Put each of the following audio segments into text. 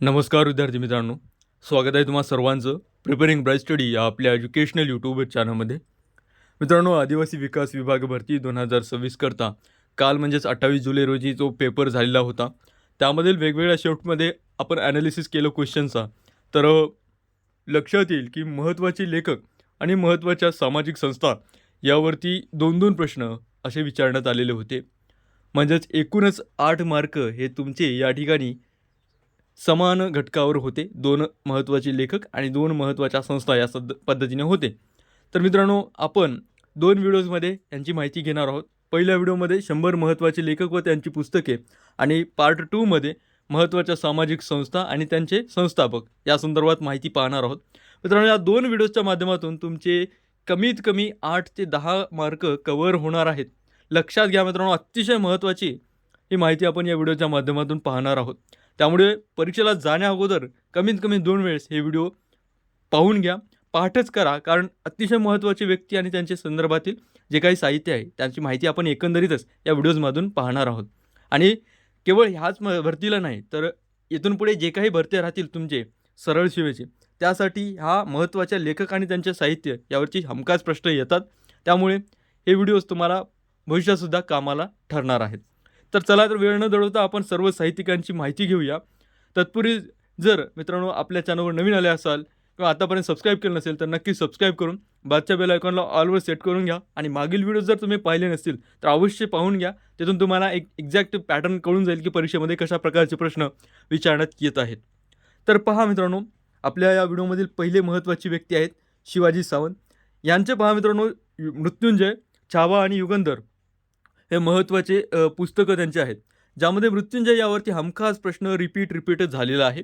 नमस्कार विद्यार्थी मित्रांनो, स्वागत आहे तुम्हा सर्वांचं प्रिपेरिंग ब्राईट स्टडी या आपल्या एज्युकेशनल यूट्यूब चॅनलमध्ये. मित्रांनो, आदिवासी विकास विभाग भरती 2026 करता काल म्हणजेच 28 जुलै रोजी जो पेपर झालेला होता, त्यामधील वेगवेगळ्या शिफ्टमध्ये आपण ॲनालिसिस केलं क्वेश्चनचा. तर लक्षात येईल की महत्त्वाचे लेखक आणि महत्त्वाच्या सामाजिक संस्था यावरती 2-2 प्रश्न असे विचारण्यात आलेले होते. म्हणजेच एकूणच 8 मार्क हे तुमचे या ठिकाणी समान घटकावर होते. 2 महत्त्वाचे लेखक आणि 2 महत्त्वाच्या संस्था या पद्धतीने होते. तर मित्रांनो, आपण 2 व्हिडिओजमध्ये यांची माहिती घेणार आहोत. पहिल्या व्हिडिओमध्ये 100 महत्त्वाचे लेखक व त्यांची पुस्तके आणि पार्ट 2मध्ये महत्त्वाच्या सामाजिक संस्था आणि त्यांचे संस्थापक या संदर्भात माहिती पाहणार आहोत. मित्रांनो, या 2 व्हिडिओच्या माध्यमातून तुमचे कमीत कमी 8 ते 10 मार्क कव्हर होणार आहेत. लक्षात घ्या मित्रांनो, अतिशय महत्त्वाची ही माहिती आपण या व्हिडिओच्या माध्यमातून पाहणार आहोत. त्यामुळे परीक्षेला जाण्याअगोदर कमीत कमी 2 वेळेस हे व्हिडिओ पाहून घ्या, पाठच करा. कारण अतिशय महत्त्वाचे व्यक्ती आणि त्यांच्या संदर्भातील जे काही साहित्य आहे त्यांची माहिती आपण एकंदरीतच या व्हिडिओजमधून पाहणार आहोत. आणि केवळ ह्याच भरतीला नाही, तर इथून पुढे जे काही भरती राहतील तुमचे सरळ सेवेचे, त्यासाठी हा महत्त्वाच्या लेखक आणि त्यांचे साहित्य यावरची हमखास प्रश्न येतात. त्यामुळे हे व्हिडिओज तुम्हाला भविष्यातसुद्धा कामाला ठरणार आहेत. तर चला, तर वेळ न दळवता आपण सर्व साहित्यिकांची माहिती घेऊया. तत्पूर्वी जर मित्रांनो आपल्या चॅनलवर नवीन आले असाल किंवा आतापर्यंत सबस्क्राईब केलं नसेल तर नक्की सबस्क्राईब करून बाजूच्या बेल आयकॉनला ऑलवर सेट करून घ्या. आणि मागील व्हिडिओ जर तुम्ही पाहिले नसतील तर अवश्य पाहून घ्या. तिथून तुम्हाला एक एक्झॅक्ट पॅटर्न कळून जाईल की परीक्षेमध्ये कशा प्रकारचे प्रश्न विचारण्यात येत आहेत. तर पहा मित्रांनो, आपल्या या व्हिडिओमधील पहिले महत्त्वाची व्यक्ती आहेत शिवाजी सावंत. यांचे पहा मित्रांनो, मृत्युंजय, छावा आणि युगंधर हे महत्त्वाचे पुस्तकं त्यांचे आहेत, ज्यामध्ये मृत्युंजय यावरती हमखास प्रश्न रिपीटच झालेला आहे.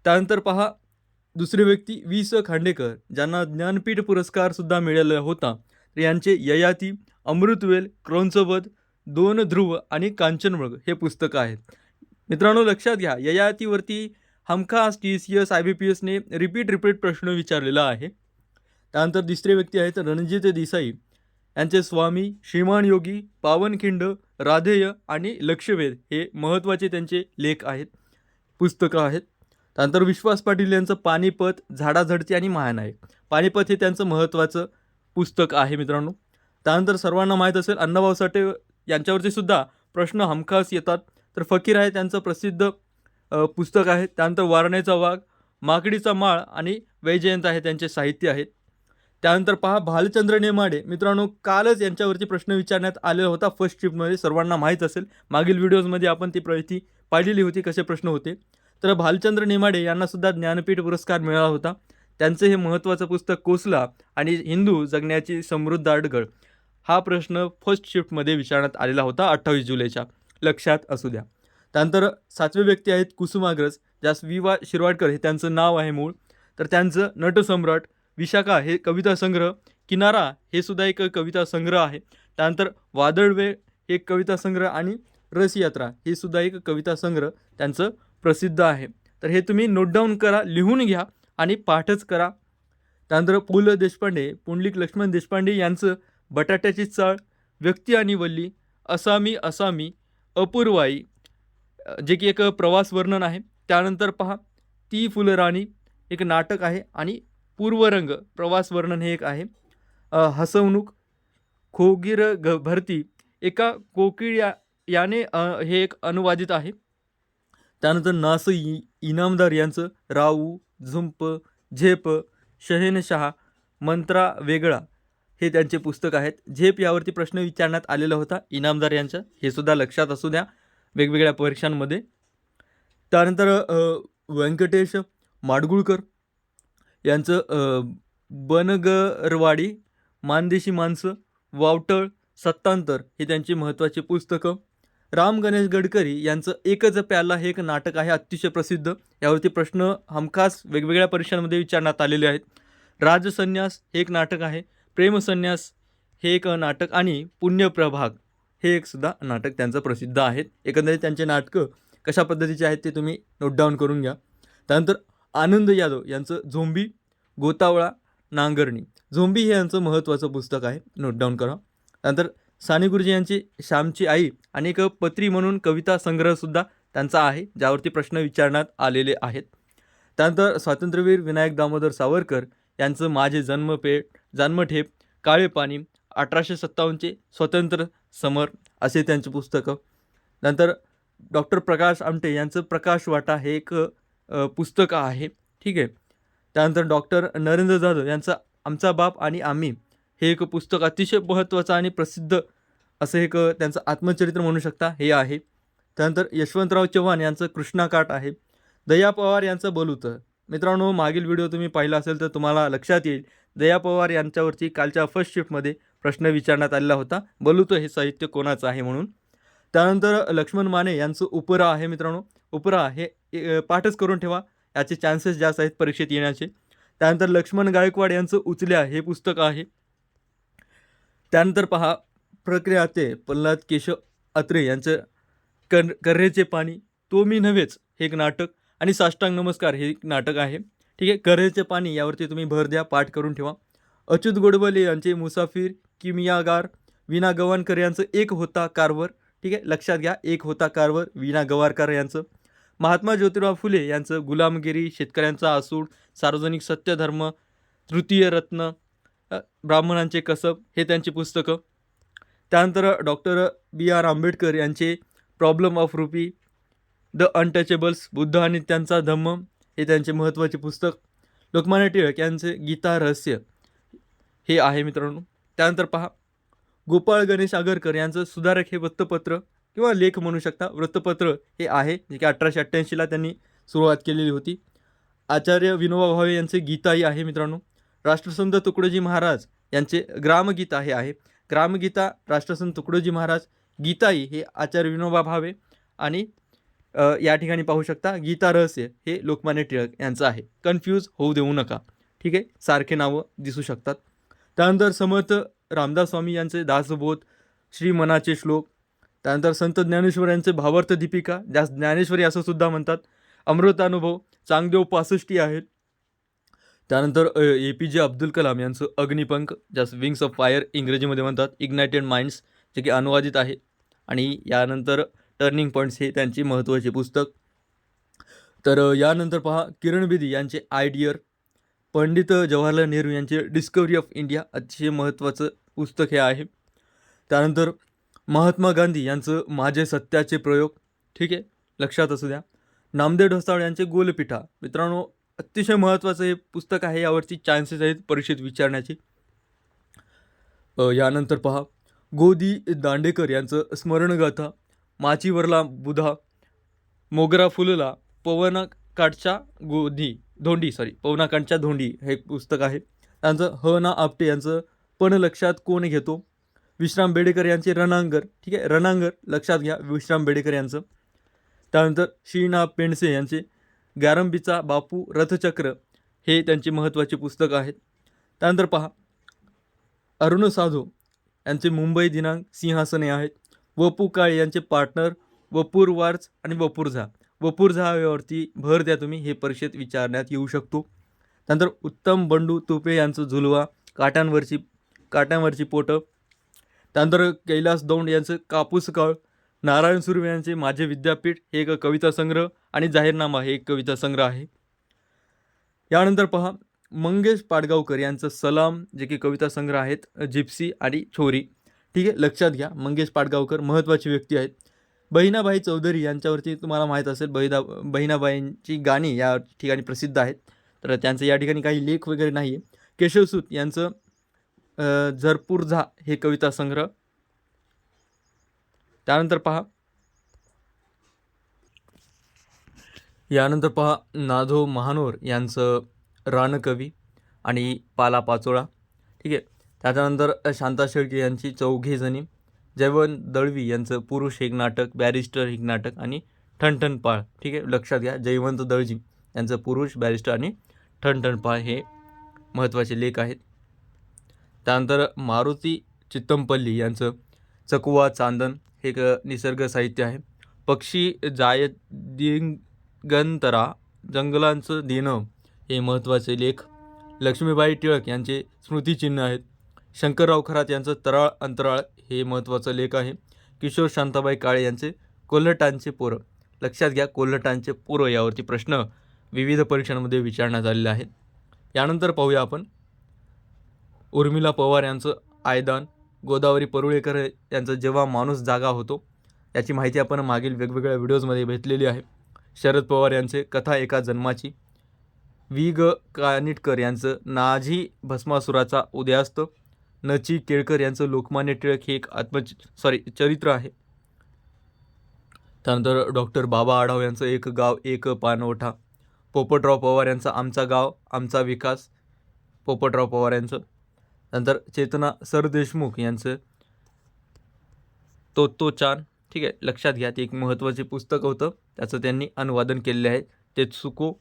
त्यानंतर पहा दुसरे व्यक्ती वी.स. खांडेकर, ज्यांना ज्ञानपीठ पुरस्कारसुद्धा मिळालेला होता. तर यांचे ययाती, अमृतवेल, क्रौंचवध, 2 ध्रुव आणि कांचनमृग हे पुस्तकं आहेत. मित्रांनो, लक्षात घ्या, ययातीवरती हमखास TCS IBPSने रिपीट प्रश्न विचारलेला आहे. त्यानंतर तिसरे व्यक्ती आहेत रणजित देसाई. यांचे स्वामी, श्रीमान योगी, पावनखिंड, राधेय आणि लक्षवेध हे महत्त्वाचे त्यांचे लेख आहेत, पुस्तकं आहेत. त्यानंतर विश्वास पाटील यांचं पानिपत, झाडाझडती आणि महानायक. पानिपत हे त्यांचं महत्त्वाचं पुस्तक आहे मित्रांनो. त्यानंतर सर्वांना माहीत असेल अण्णाभाऊ साठे यांच्यावरचे सुद्धा प्रश्न हमखास येतात. तर फकीर आहे त्यांचं प्रसिद्ध पुस्तक आहे. त्यानंतर वारण्याचा वाघ, माकडीचा माळ आणि वैजयंत आहे त्यांचे साहित्य आहेत. त्यानंतर पहा भालचंद्र नेमाडे. मित्रांनो, कालच यांच्यावरती प्रश्न विचारण्यात आलेला होता फर्स्ट शिफ्टमध्ये, सर्वांना माहीत असेल. मागील व्हिडिओजमध्ये आपण ती माहिती पाहिलेली होती कसे प्रश्न होते. तर भालचंद्र नेमाडे यांनासुद्धा ज्ञानपीठ पुरस्कार मिळाला होता. त्यांचं हे महत्त्वाचं पुस्तक कोसला आणि हिंदू जगण्याची समृद्ध अडगळ हा प्रश्न फर्स्ट शिफ्टमध्ये विचारण्यात आलेला होता 28 जुलैच्या, लक्षात असू द्या. त्यानंतर 7वे व्यक्ती आहेत कुसुमाग्रज, ज्यास वि.वा. शिरवाडकर हे त्यांचं नाव आहे मूळ. तर त्यांचं नटसम्राट, विशाखा हे कविता संग्रह, किनारा हे सुद्धा एक कविता संग्रह आहे. त्यानंतर वादळवेळ हे एक कविता संग्रह आणि रसयात्रा हे सुद्धा एक कविता संग्रह त्यांचं प्रसिद्ध आहे. तर हे तुम्ही नोट डाऊन करा, लिहून घ्या आणि पाठच करा. त्यानंतर पु ल देशपांडे, पुंडलिक लक्ष्मण देशपांडे यांचं बटाट्याची चाळ, व्यक्ती आणि वल्ली, असामी, अपूर्वाई जे की एक प्रवास वर्णन आहे. त्यानंतर पहा ती फुलराणी एक नाटक आहे आणि पूर्वरंग प्रवास वर्णन हे एक आहे. हसवणूक, खोगीर भरती एका कोकिळ याने हे एक अनुवादित आहे. त्यानंतर नास इनामदार यांचं राऊ, झुंप, झेप, शहेनशहा, मंत्रा वेगळा हे त्यांचे पुस्तक आहेत. झेप यावरती प्रश्न विचारण्यात आलेला होता इनामदार यांचं, हे सुद्धा लक्षात असू द्या वेगवेगळ्या परीक्षांमध्ये. त्यानंतर व्यंकटेश माडगुळकर यांचं बनगरवाडी, मानदेशी माणसं, वावटळ, सत्तांतर हे त्यांची महत्त्वाची पुस्तकं. राम गणेश गडकरी यांचं एकच प्याला हे एक नाटक आहे, अतिशय प्रसिद्ध. यावरती प्रश्न हमखास वेगवेगळ्या परीक्षांमध्ये विचारण्यात आलेले आहेत. राजसन्यास हे एक नाटक आहे. प्रेमसन्यास हे एक नाटक आणि पुण्यप्रभाग हे एक सुद्धा नाटक त्यांचं प्रसिद्ध आहे. एकंदरीत त्यांचे नाटकं कशा पद्धतीचे आहेत ते तुम्ही नोट डाऊन करून घ्या. त्यानंतर आनंद यादव यांचं झोंबी, गोतावळा, नांगरणी. झोंबी हे यांचं महत्त्वाचं पुस्तक आहे, नोट डाऊन करा. त्यानंतर साने गुरुजी यांची श्यामची आई आणि एक पत्री म्हणून कविता संग्रहसुद्धा त्यांचा आहे, ज्यावरती प्रश्न विचारण्यात आलेले आहेत. त्यानंतर स्वातंत्र्यवीर विनायक दामोदर सावरकर यांचं माझे जन्मठेप, काळे पाणी, 1857चे स्वतंत्र समर असे त्यांचे पुस्तकं. नंतर डॉक्टर प्रकाश आमटे यांचं प्रकाश वाटा हे एक पुस्तक आहे. ठीक आहे. त्यानंतर डॉक्टर नरेंद्र जाधव यांचं आमचा बाप आणि आम्ही हे एक पुस्तक अतिशय महत्त्वाचं आणि प्रसिद्ध असं एक त्यांचं आत्मचरित्र म्हणू शकता हे आहे. त्यानंतर यशवंतराव चव्हाण यांचं कृष्णाकाठ आहे. दया पवार यांचं बलुतं. मित्रांनो, मागील व्हिडिओ तुम्ही पाहिला असेल तर तुम्हाला लक्षात येईल दया पवार यांच्यावरती कालच्या फर्स्ट शिफ्टमध्ये प्रश्न विचारण्यात आलेला होता, बलुतं हे साहित्य कोणाचं आहे म्हणून. त्यानंतर लक्ष्मण माने यांचं उपरा आहे. मित्रांनो, उपरा हे पाठच करून ठेवा, याचे चान्सेस जास्त आहेत परीक्षेत येण्याचे. त्यानंतर लक्ष्मण गायकवाड यांचं उचल्या हे पुस्तक आहे. त्यानंतर पहा प्रक्रिया ते प्रल्हाद केशव अत्रे यांचं कर्रेचे पाणी, तो मी नव्हेच हे एक नाटक, आणि साष्टांग नमस्कार हे एक नाटक आहे. ठीक आहे. कर्रेचे पाणी यावरती तुम्ही भर द्या, पाठ करून ठेवा. अच्युत गोडबोले यांचे मुसाफिर, किमियागार, विना गवाणकर यांचं एक होता कारवर. ठीक आहे, लक्षात घ्या, एक होता कारवर, विना गवारकर यांचं. महात्मा ज्योतिराव फुले यांचं गुलामगिरी, शेतकऱ्यांचा आसूड, सार्वजनिक सत्यधर्म, तृतीय रत्न, ब्राह्मणांचे कसब हे त्यांची पुस्तकं. त्यानंतर डॉक्टर B.R. आंबेडकर यांचे problem of rupee, the untouchables, Buddha आणि त्यांचा धम्म हे त्यांचे महत्त्वाचे पुस्तक. लोकमान्य टिळक यांचे गीता रहस्य हे आहे मित्रांनो. त्यानंतर पहा गोपाळ गणेश आगरकर यांचं सुधारक हे वृत्तपत्र किंवा लेख म्हणू शकता, वृत्तपत्र हे आहे, जे की 1888ला त्यांनी सुरुवात केलेली होती. आचार्य विनोबा भावे यांचे गीताई आहे मित्रांनो. राष्ट्रसंत तुकडोजी महाराज यांचे ग्रामगीता हे आहे. ग्रामगीता, राष्ट्रसंत तुकडोजी महाराज, गीताई हे आचार्य विनोबा भावे, आणि या ठिकाणी पाहू शकता गीता रहस्य हे लोकमान्य टिळक यांचं आहे. कन्फ्यूज होऊ देऊ नका. ठीक आहे, सारखे नावं दिसू शकतात. त्यानंतर समर्थ रामदास स्वामी यांचे दासबोध, श्री मनाचे श्लोक. त्यानंतर संत ज्ञानेश्वर यांचे भावार्थ दीपिका, ज्यास ज्ञानेश्वरी असं सुद्धा म्हणतात. अमृतानुभव, चांगदेव 65 आहेत. त्यानंतर APJ अब्दुल कलाम यांचं अग्निपंख, ज्यास विंग्स ऑफ फायर इंग्रजीमध्ये म्हणतात. इग्नायटेड माइंड्स, जे की अनुवादित आहे. आणि यानंतर टर्निंग पॉईंट्स हे त्यांची महत्त्वाचे पुस्तक. तर यानंतर पहा किरण बेदी यांचे आयडियर, पंडित जवाहरलाल नेहरू यांचे डिस्कवरी ऑफ इंडिया, अतिशय महत्त्वाचं पुस्तक हे आहे. त्यानंतर महात्मा गांधी यांचं माझे सत्याचे प्रयोग. ठीक आहे, लक्षात असू द्या. नामदेव ढसाळ यांचे गोलपिठा. मित्रांनो, अतिशय महत्त्वाचं हे पुस्तक आहे, यावरती चान्सेस आहेत परीक्षेत विचारण्याचे. यानंतर पहा गोदी दांडेकर यांचं स्मरणगाथा, माचीवरला बुधा, मोगरा फुलला, पवनाकाठच्या धोंडी हे पुस्तक आहे. त्यांचं ना आपटे यांचं पण लक्षात कोण घेतो, विश्राम बेडेकर यांचे रणांगर. ठीक आहे, रणांगर लक्षात घ्या, विश्राम बेडेकर यांचं. त्यानंतर श्रीना पेंडसे यांचे गारंबीचा बापू, रथचक्र हे त्यांचे महत्त्वाचे पुस्तक आहेत. त्यानंतर पहा अरुण साधू यांचे मुंबई दिनांक, सिंहासने आहेत. वपू काळे यांचे पार्टनर, वपूर वार्च आणि वपूर झा. वपूर झाव्यावरती भर द्या तुम्ही, हे परीक्षेत विचारण्यात येऊ शकतो. त्यानंतर उत्तम बंडू तुपे यांचं झुलवा, काट्यांवरची पोटं. त्यानंतर कैलास दौंड यांचं कापूस काळ, नारायण सुर्वे यांचे माझे विद्यापीठ हे एक कविता संग्रह, आणि जाहीरनामा हे एक कविता संग्रह आहे. यानंतर पहा मंगेश पाडगावकर यांचं सलाम, जे की कविता संग्रह आहेत. जिप्सी आणि छोरी. ठीक आहे, लक्षात घ्या, मंगेश पाडगावकर महत्त्वाची व्यक्ती आहेत. बहिणाबाई चौधरी यांच्यावरती तुम्हाला माहीत असेल, बहिणाबाईंची गाणी या ठिकाणी प्रसिद्ध आहेत, तर त्यांचं या ठिकाणी काही लेख वगैरे नाही आहे. केशवसूत यांचं झरपूर झा हे कविता संग्रह. त्यानंतर पहा नाधो महानोर यांचं रानकवी आणि पाला पाचोळा. ठीक आहे. त्याच्यानंतर शांता शेळके यांची चौघे जणी, जयवंत दळवी यांचं पुरुष एक नाटक, बॅरिस्टर एक नाटक, आणि ठणठणपाळ. ठीक आहे, लक्षात घ्या, जयवंत दळवी यांचं पुरुष, बॅरिस्टर आणि ठणठणपाळ हे महत्त्वाचे लेख आहेत. त्यानंतर मारुती चित्तमपल्ली यांचं चकुवा चांदण हे एक निसर्ग साहित्य आहे. पक्षी दिगंतरा, जंगलांचं देणं हे महत्त्वाचे लेख. लक्ष्मीबाई टिळक यांचे स्मृतिचिन्ह आहेत. शंकरराव खरात यांचं तराळ अंतराळ हे महत्त्वाचं लेख आहे. किशोर शांताबाई काळे यांचे कोल्हटांचे पोरं. लक्षात घ्या, कोल्हटांचे पूर्व यावरती प्रश्न विविध परीक्षांमध्ये विचारण्यात आलेले आहेत. यानंतर पाहूया आपण उर्मिला पवार यांचं आयदान, गोदावरी परुळेकर यांचं जेव्हा माणूस जागा होतो, याची माहिती आपण मागील वेगवेगळ्या व्हिडिओजमध्ये घेतलेली आहे. शरद पवार यांचे कथा एका जन्माची, ग कानिटकर यांचं नाझी भस्मासुराचा उदयास्त, नची केळकर यांचं लोकमान्य टिळक हे एक चरित्र आहे. त्यानंतर डॉक्टर बाबा आढाव यांचं एक गाव एक पाणवठा, पोपटराव पवार यांचा आमचा गाव आमचा विकास, पोपटराव पवार यांचं. नंतर चेतना सरदेशमुख यांचं तो चान. ठीक आहे, लक्षात घ्या, ते एक महत्त्वाचे पुस्तक होतं, त्याचं त्यांनी अनुवादन केलेले आहे. तेत्सुको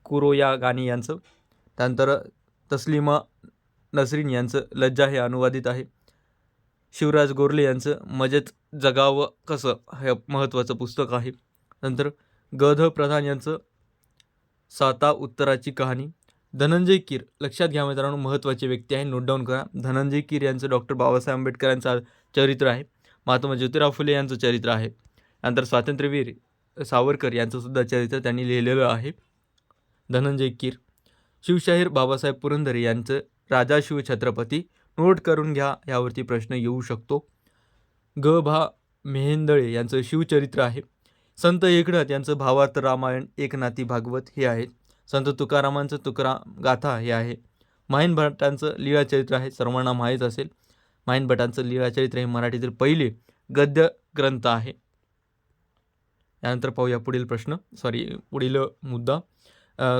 कुरोयागानी यांचं. त्यानंतर तस्लिमा नसरीन यांचं लज्जा हे अनुवादित आहे. शिवराज गोरले यांचं मजेत जगावं कसं हे महत्त्वाचं पुस्तक आहे. नंतर गध प्रधान यांचं साता उत्तराची कहाणी. धनंजय कीर, लक्षात घ्या मित्रांनो, महत्त्वाची व्यक्ती आहे, नोट डाऊन करा. धनंजय कीर यांचं डॉक्टर बाबासाहेब आंबेडकर यांचं चरित्र आहे. महात्मा ज्योतिराव फुले यांचं चरित्र आहे. नंतर स्वातंत्र्यवीर सावरकर यांचं सुद्धा चरित्र त्यांनी लिहिलेलं आहे, धनंजय कीर. शिवशाहीर बाबासाहेब पुरंदरे यांचं राजा शिव छत्रपती, नोट करून घ्या, यावरती प्रश्न येऊ शकतो. भा मेहेंदळे यांचं शिवचरित्र आहे. संत एकनाथ यांचं भावार्थ रामायण एक नाती भागवत हे आहेत. संत तुकारामांचं तुकाराम गाथा हे आहे. माहीन भटांचं लीळाचरित्र आहे, सर्वांना माहीत असेल. माहीन भटांचं लीळाचरित्र हे मराठीतील पहिले गद्य ग्रंथ आहे. यानंतर पाहूया पुढील मुद्दा.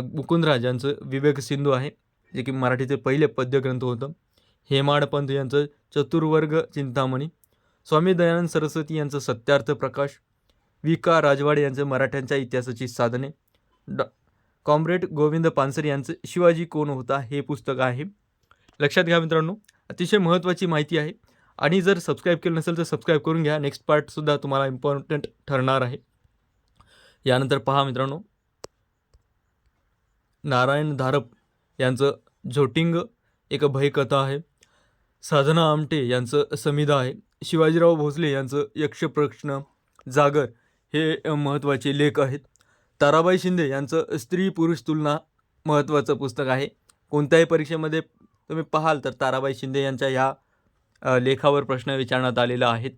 मुकुंदराज यांचं विवेक सिंधू आहे, जे की मराठीचे पहिले पद्यग्रंथ होतं. हेमाडपंत यांचं चतुर्वर्ग चिंतामणी. स्वामी दयानंद सरस्वती यांचं सत्यार्थ प्रकाश. विका राजवाडे यांचं मराठ्यांच्या इतिहासाची साधने. कॉम्रेड गोविंद पानसरे यांचं शिवाजी कोण होता हे पुस्तक आहे. लक्षात घ्या मित्रांनो, अतिशय महत्त्वाची माहिती आहे, आणि जर सबस्क्राईब केलं नसेल तर सबस्क्राईब करून घ्या. नेक्स्ट पार्टसुद्धा तुम्हाला इम्पॉर्टंट ठरणार आहे. यानंतर पहा मित्रांनो, नारायण धारप यांचं झोटिंग एक भयकथा आहे. साधना आमटे यांचं समिधा आहे. शिवाजीराव भोसले यांचं यक्षप्रश्न जागर हे महत्त्वाचे लेख आहेत. ताराबाई शिंदे यांचं स्त्री पुरुष तुलना महत्त्वाचं पुस्तक आहे. कोणत्याही परीक्षेमध्ये तुम्ही पाहाल तर ताराबाई शिंदे यांच्या ह्या लेखावर प्रश्न विचारण्यात आलेला आहेत.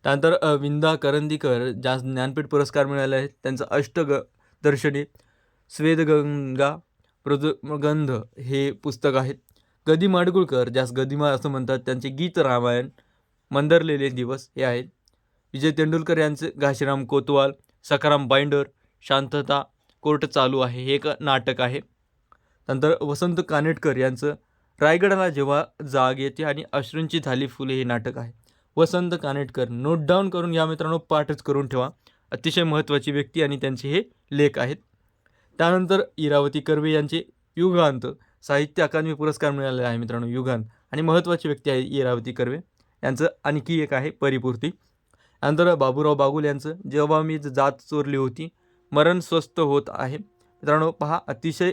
त्यानंतर विंदा करंदीकर ज्यास ज्ञानपीठ पुरस्कार मिळाले आहेत, त्यांचं अष्टदर्शनी स्वेदगंगा प्रगंध हे पुस्तक आहेत. गदी माडगुळकर, ज्यास गदिमा असं म्हणतात, त्यांचे गीत रामायण मंदरलेले दिवस हे आहेत. विजय तेंडुलकर यांचे घाशीराम कोतवाल, सखाराम बाइंडर, शांतता कोर्ट चालू आहे हे एक नाटक आहे. नंतर वसंत कानेटकर यांचं रायगडाला जेव्हा जाग येते आणि अश्रूंची झाली फुले हे नाटक आहे. वसंत कानेटकर, नोट डाऊन करून घ्या मित्रांनो, पाठच करून ठेवा, अतिशय महत्त्वाची व्यक्ती आणि त्यांचे हे लेख आहेत. त्यानंतर इरावती कर्वे यांचे युगांत साहित्य अकादमी पुरस्कार मिळालेला आहे मित्रांनो, युगांत, आणि महत्त्वाची व्यक्ती आहे इरावती कर्वे. यांचं आणखी एक आहे परिपूर्ती. नंतर बाबूराव बागुल यांचं जेव्हा मी जात चोरली होती, मरण स्वस्थ होत आहे. मित्रांनो पहा, अतिशय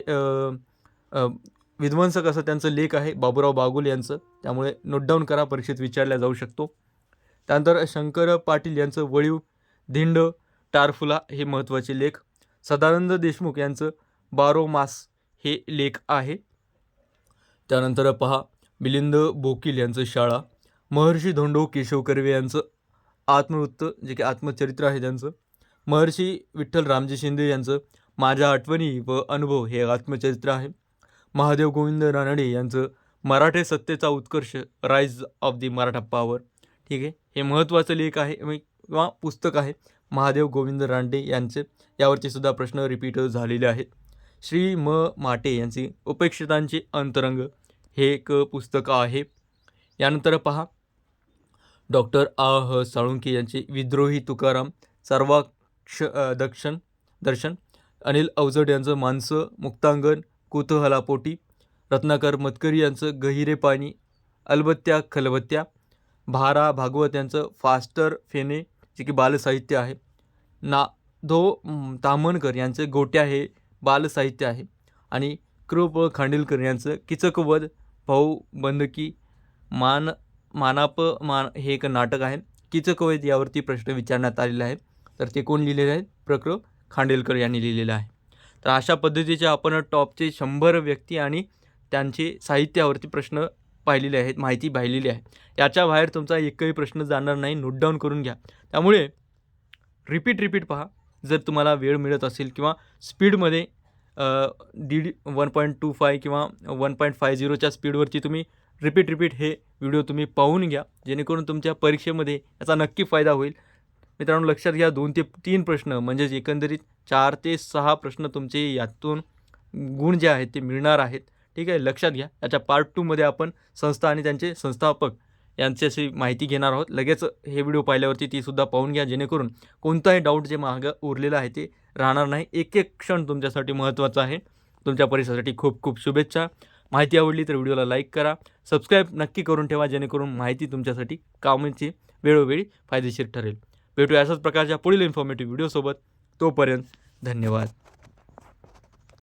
विध्वंसक असं त्यांचं लेख आहे बाबूराव बागुल यांचं, त्यामुळे नोट डाऊन करा, परीक्षेत विचारला जाऊ शकतो. त्यानंतर शंकर पाटील यांचं वळीव धिंड टारफुला हे महत्त्वाचे लेख. सदानंद देशमुख यांचं 12 मास हे लेख आहे. त्यानंतर पहा, मिलिंद बोकील यांचं शाळा. महर्षी धोंडो केशव कर्वे यांचं आत्मवृत्त, जे की आत्मचरित्र आहे त्यांचं. महर्षी विठ्ठल रामजी शिंदे यांचं माझ्या आठवणी व अनुभव हे आत्मचरित्र आहे. महादेव गोविंद रानडे यांचं मराठे सत्तेचा उत्कर्ष, rise of the Maratha power. ठीक आहे, हे महत्त्वाचं लेख आहे किंवा पुस्तक आहे महादेव गोविंद रानडे यांचे. यावरती सुद्धा प्रश्न रिपीट झालेले आहेत. श्री माटे यांची उपेक्षितांचे अंतरंग हे एक पुस्तक आहे. यानंतर पहा, डॉक्टर साळुंके यांचे विद्रोही तुकाराम दर्शन. अनिल अवजड यांचं माणसं मुक्तांगण कुतूहलापोटी. रत्नाकर मतकरी यांचं गहिरे पाणी, अलबत्त्या खलबत्त्या. भारा भागवत यांचं फास्टर फेने, जे की बालसाहित्य आहे. नाधो तामणकर यांचे गोट्या हे बालसाहित्य आहे. आणि कृप खांडेलकर यांचं किचकवध भाऊ बंदकी मान हे एक नाटक आहे. किचकवध यावरती प्रश्न विचारण्यात आलेला आहे. तर ते कोण लिहिलेले आहेत? खांडेलकर यांनी लिहिलेलं आहे. तर अशा पद्धतीचे आपण टॉपचे 100 व्यक्ती आणि त्यांचे साहित्यावरती प्रश्न पाहिलेले आहेत, माहिती पाहिलेली आहे. याच्या बाहेर तुमचा एकही प्रश्न जाणार नाही, नोट डाऊन करून घ्या. त्यामुळे रिपीट पहा. जर तुम्हाला वेळ मिळत असेल किंवा स्पीडमध्ये 1.25 किंवा 1.50च्या स्पीडवरती तुम्ही रिपीट हे व्हिडिओ तुम्ही पाहून घ्या, जेणेकरून तुमच्या परीक्षेमध्ये याचा नक्की फायदा होईल. मित्रांनो, लक्षात घ्या 2 ते 3 प्रश्न म्हणजेच एकंदरीत 4 ते 6 प्रश्न तुमचे यातून गुण जे आहेत ते मिळणार आहेत. ठीक आहे, लक्षात घ्या. याच्या पार्ट 2मध्ये आपण संस्था आणि त्यांचे संस्थापक यांच्याशी माहिती घेणार आहोत. लगेच हे व्हिडिओ पाहिल्यावरती तीसुद्धा पाहून घ्या, जेणेकरून कोणताही डाऊट जे मागं उरलेलं आहे ते राहणार नाही. एक क्षण तुमच्यासाठी महत्त्वाचा आहे. तुमच्या परीक्षेसाठी खूप खूप शुभेच्छा. माहिती आवडली तर व्हिडिओला लाईक करा, सबस्क्राईब नक्की करून ठेवा, जेणेकरून माहिती तुमच्यासाठी कामाची वेळोवेळी फायदेशीर ठरेल. भेटूया अशाच प्रकारच्या पुढील इन्फॉर्मेटिव्ह व्हिडिओसोबत. तोपर्यंत धन्यवाद.